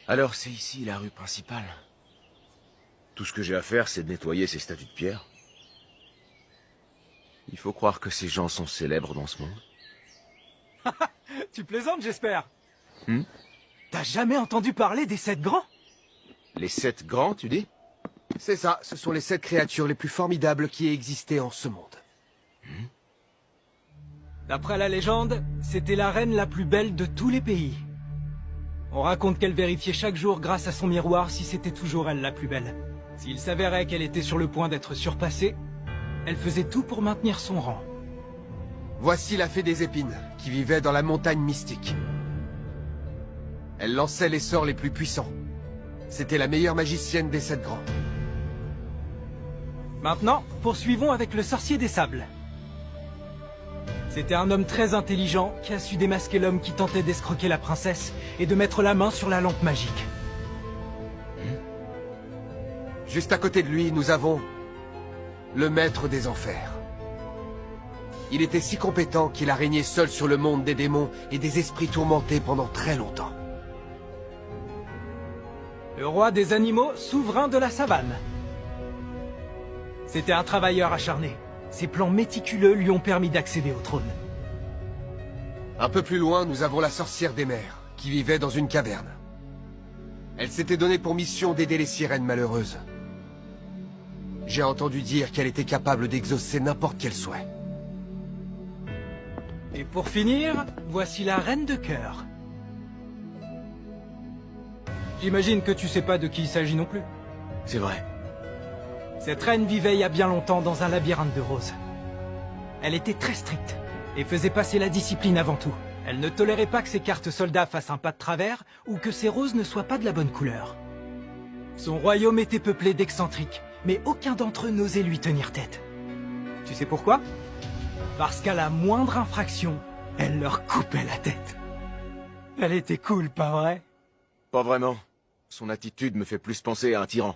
Alors c'est ici la rue principale. Tout ce que j'ai à faire, c'est de nettoyer ces statues de pierre. Il faut croire que ces gens sont célèbres dans ce monde. Tu plaisantes, j'espère. Hmm? T'as jamais entendu parler des 7 grands? Les 7 grands, tu dis? C'est ça, ce sont les 7 créatures les plus formidables qui aient existé en ce monde. D'après la légende, c'était la reine la plus belle de tous les pays. On raconte qu'elle vérifiait chaque jour grâce à son miroir si c'était toujours elle la plus belle. S'il s'avérait qu'elle était sur le point d'être surpassée, elle faisait tout pour maintenir son rang. Voici la fée des épines, qui vivait dans la montagne mystique. Elle lançait les sorts les plus puissants. C'était la meilleure magicienne des 7 grands. Maintenant, poursuivons avec le sorcier des sables. C'était un homme très intelligent qui a su démasquer l'homme qui tentait d'escroquer la princesse et de mettre la main sur la lampe magique. Juste à côté de lui, nous avons le maître des enfers. Il était si compétent qu'il a régné seul sur le monde des démons et des esprits tourmentés pendant très longtemps. Le roi des animaux, souverain de la savane. C'était un travailleur acharné. Ses plans méticuleux lui ont permis d'accéder au trône. Un peu plus loin, nous avons la sorcière des mers, qui vivait dans une caverne. Elle s'était donnée pour mission d'aider les sirènes malheureuses. J'ai entendu dire qu'elle était capable d'exaucer n'importe quel souhait. Et pour finir, voici la reine de cœur. J'imagine que tu sais pas de qui il s'agit non plus. C'est vrai. Cette reine vivait il y a bien longtemps dans un labyrinthe de roses. Elle était très stricte et faisait passer la discipline avant tout. Elle ne tolérait pas que ses cartes soldats fassent un pas de travers ou que ses roses ne soient pas de la bonne couleur. Son royaume était peuplé d'excentriques, mais aucun d'entre eux n'osait lui tenir tête. Tu sais pourquoi? Parce qu'à la moindre infraction, elle leur coupait la tête. Elle était cool, pas vrai? Pas vraiment. Son attitude me fait plus penser à un tyran.